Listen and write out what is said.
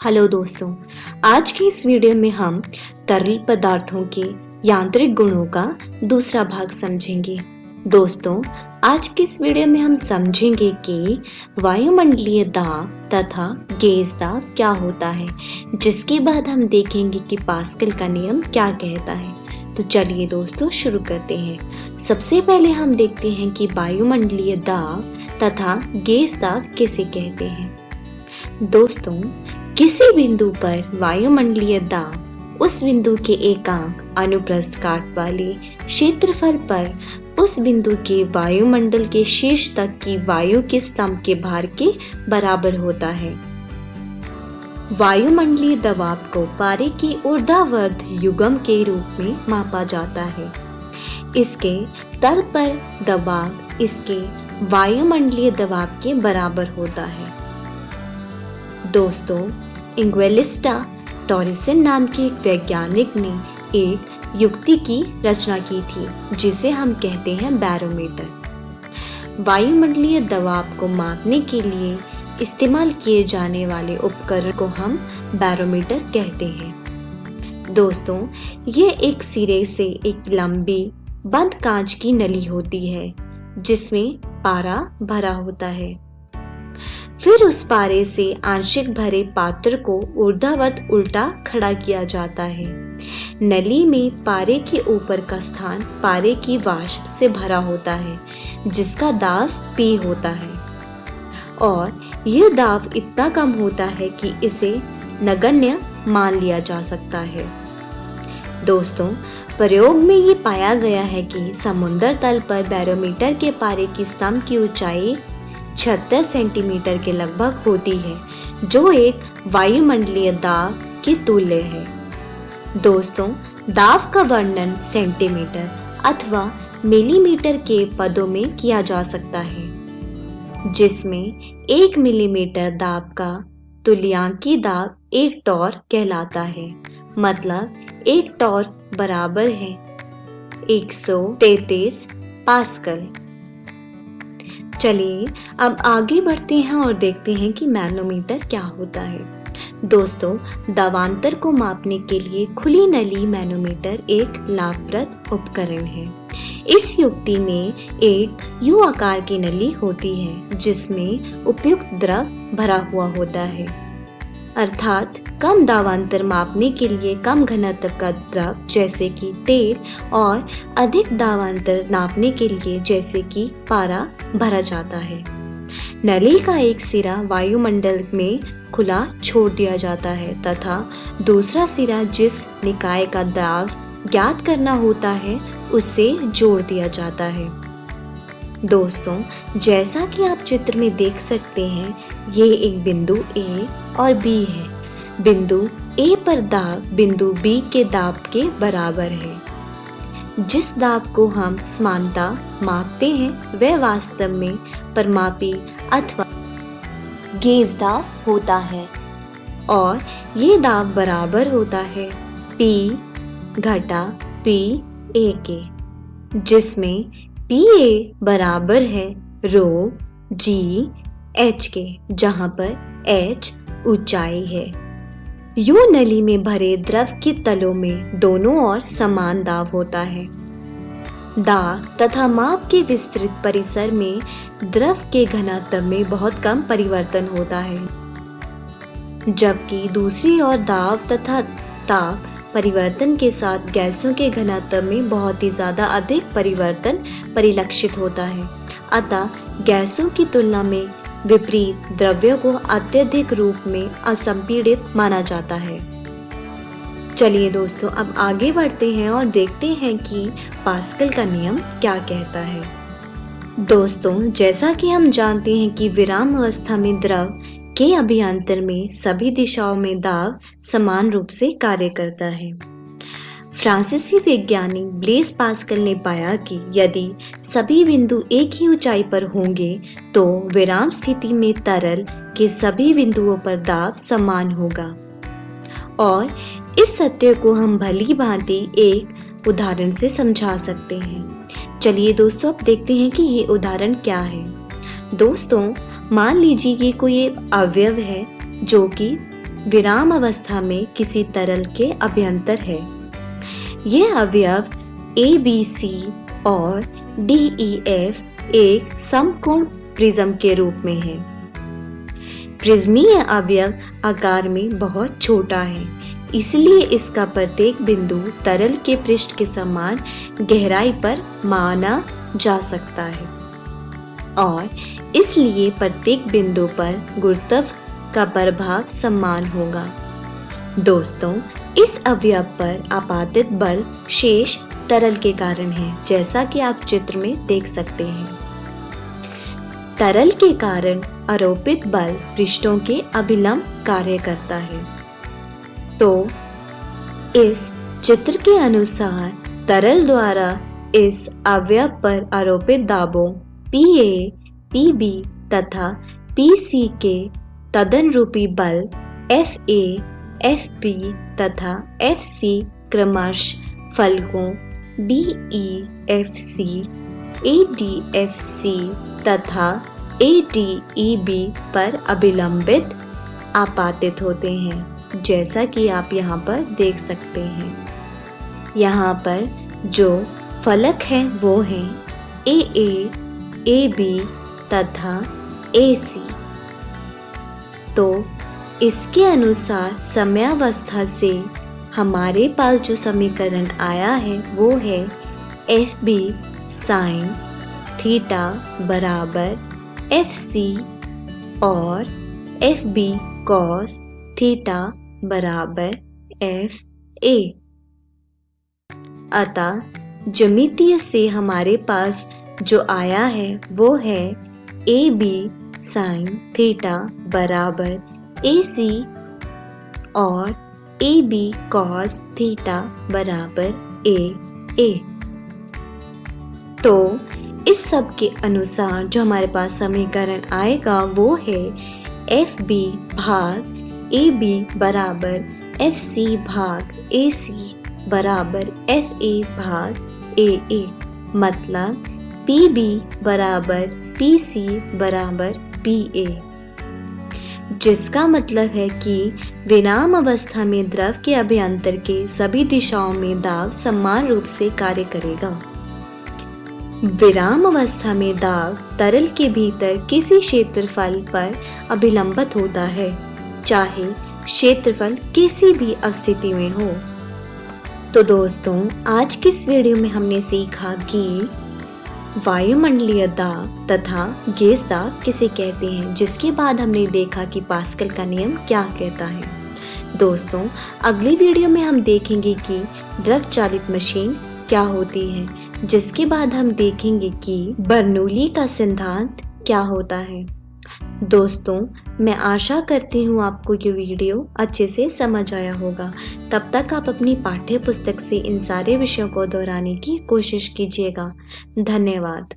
Hello दोस्तों, आज की इस वीडियो में हम तरल पदार्थों के यांत्रिक गुणों का दूसरा भाग समझेंगे। दोस्तों, आज की इस वीडियो में हम समझेंगे कि वायुमंडलीय दाब तथा गैस दाब क्या होता है, जिसके बाद हम देखेंगे कि पास्कल का नियम क्या कहता है। तो चलिए दोस्तों शुरू करते हैं। सबसे पहले हम देखते हैं कि वायुमंडलीय दाब तथा गैस दाब किसे कहते हैं। दोस्तों, किसी बिंदु पर वायुमंडलीय दाब उस बिंदु के एकांक अनुप्रस्थ काट वाले क्षेत्रफल पर उस बिंदु के वायुमंडल के शीर्ष तक की वायु के स्तंभ के भार के बराबर होता है। वायुमंडलीय दबाव को पारे के ऊर्ध्वाधर युग्म के रूप में मापा जाता है। इसके तल पर दबाव इसके वायुमंडलीय दबाव के बराबर होता है। दोस्तों, इंग्वेलिस्टा टॉरिसन नाम के एक वैज्ञानिक ने एक युक्ति की रचना की थी, जिसे हम कहते हैं बैरोमीटर। वायुमंडलीय दबाव को मापने के लिए इस्तेमाल किए जाने वाले उपकरण को हम बैरोमीटर कहते हैं। दोस्तों, ये एक सिरे से एक लंबी बंद कांच की नली होती है, जिसमें पारा भरा होता है। फिर उस पारे से आंशिक भरे पात्र को ऊर्ध्वाधर उल्टा खड़ा किया जाता है। नली में पारे के ऊपर का स्थान पारे की वाष्प से भरा होता है, जिसका दाब P होता है, और यह दाब इतना कम होता है कि इसे नगण्य मान लिया जा सकता है। दोस्तों, प्रयोग में ये पाया गया है कि समुद्र तल पर बैरोमीटर के पारे की स्तंभ की ऊंचाई 76 सेंटीमीटर के लगभग होती है, जो एक वायुमंडलीय दाब के तुल्य है। दोस्तों, दाब का वर्णन सेंटीमीटर अथवा मिलीमीटर के पदों में किया जा सकता है, जिसमें 1 मिलीमीटर दाब का तुल्यांकी दाब 1 टॉर कहलाता है। मतलब 1 टॉर बराबर है 133 पास्कल। चलिए अब आगे बढ़ते हैं और देखते हैं कि मैनोमीटर क्या होता है। दोस्तों, दबावांतर को मापने के लिए खुली नली मैनोमीटर एक लाभप्रद उपकरण है। इस युक्ति में एक U आकार की नली होती है, जिसमें उपयुक्त द्रव भरा हुआ होता है। अर्थात कम दाबांतर मापने के लिए कम घनत्व का द्रव जैसे कि तेल, और अधिक दाबांतर नापने के लिए जैसे कि पारा भरा जाता है। नली का एक सिरा वायुमंडल में खुला छोड़ दिया जाता है तथा दूसरा सिरा जिस निकाय का दाब ज्ञात करना होता है उससे जोड़ दिया जाता है। दोस्तों, जैसा कि आप चित्र में देख सकते हैं, ये एक बिंदु A और B है। बिंदु A पर दाब बिंदु B के दाब के बराबर है। जिस दाब को हम समानता मापते हैं, वह वास्तव में परिमापी अथवा गेज दाब होता है, और ये दाब बराबर होता है P घटा PA के, जिसमें PA बराबर है रो G H के, जहां पर H ऊंचाई है। U नली में भरे द्रव के तलों में दोनों ओर समान दाब होता है। दाब तथा माप के विस्तृत परिसर में द्रव के घनत्व में बहुत कम परिवर्तन होता है, जबकि दूसरी ओर दाब तथा ताप परिवर्तन के साथ गैसों के घनत्व में बहुत ही ज्यादा अधिक परिवर्तन परिलक्षित होता है। अतः गैसों की तुलना में विपरीत द्रव्यों को अत्यधिक रूप में असंपीड़ित माना जाता है। चलिए दोस्तों, अब आगे बढ़ते हैं और देखते हैं कि पास्कल का नियम क्या कहता है। दोस्तों, जैसा कि हम जानते हैं कि विराम अवस्था में द्रव के अभियांतर में सभी दिशाओं में दाब समान रूप से कार्य करता है। फ्रांसीसी वैज्ञानिक ब्लेस पास्कल ने पाया कि यदि सभी बिंदु एक ही ऊंचाई पर होंगे तो विराम स्थिति में तरल के सभी बिंदुओं पर दाब समान होगा, और इस सत्य को हम भली भांति एक उदाहरण से समझा सकते हैं। चलिए दोस्तों, अब देखते हैं कि ये उदाहरण क्या है। दोस्तों, मान लीजिए कि कोई एक अवयव है जो कि विराम अवस्था में किसी तरल के अभ्यंतर है। यह अवयव ABC और DEF एक समकोण प्रिज्म के रूप में है। प्रिज्मीय अवयव आकार में बहुत छोटा है, इसलिए इसका प्रत्येक बिंदु तरल के पृष्ठ के समान गहराई पर माना जा सकता है और इसलिए प्रत्येक बिंदु पर गुरुत्व का प्रभाव समान होगा। दोस्तों, इस अवयव पर आपातित बल शेष तरल के कारण है, जैसा कि आप चित्र में देख सकते हैं। तरल के कारण आरोपित बल पृष्ठों के अभिलंब कार्य करता है। तो इस चित्र के अनुसार तरल द्वारा इस अवयव पर आरोपित दाबों PA, PB तथा PC के तदनुरूपी बल FA, FB तथा FC क्रमशः फलकों DEFC, ADFC तथा ADEB पर अभिलंबित आपातित होते हैं, जैसा कि आप यहाँ पर देख सकते हैं। यहाँ पर जो फलक हैं वो हैं AA, AB तथा AC। तो इसके अनुसार समयावस्था से हमारे पास जो समीकरण आया है वो है FB sin थीटा बराबर FC और FB cos थीटा बराबर FA। अतः ज्यामितीय से हमारे पास जो आया है वो है AB sin थीटा बराबर AC और AB cos थीटा बराबर AA। तो इस सब के अनुसार जो हमारे पास समीकरण आएगा वो है FB भाग AB बराबर FC भाग AC बराबर FA भाग AA। मतलब PB बराबर PC बराबर PA, जिसका मतलब है कि विराम अवस्था में द्रव के अभ्यंतर के सभी दिशाओं में दाब समान रूप से कार्य करेगा। विराम अवस्था में दाब तरल के भीतर किसी क्षेत्रफल पर अभिलंबित होता है, चाहे क्षेत्रफल किसी भी स्थिति में हो। तो दोस्तों, आज की इस वीडियो में हमने सीखा कि वायुमंडलीय दाब तथा गैस दाब किसे कहते हैं, जिसके बाद हमने देखा कि पास्कल का नियम क्या कहता है। दोस्तों, अगली वीडियो में हम देखेंगे कि द्रव चालित मशीन क्या होती है, जिसके बाद हम देखेंगे कि बर्नौली का सिद्धांत क्या होता है। दोस्तों, मैं आशा करती हूँ आपको ये वीडियो अच्छे से समझ आया होगा। तब तक आप अपनी पाठ्य पुस्तक से इन सारे विषयों को दोहराने की कोशिश कीजिएगा। धन्यवाद।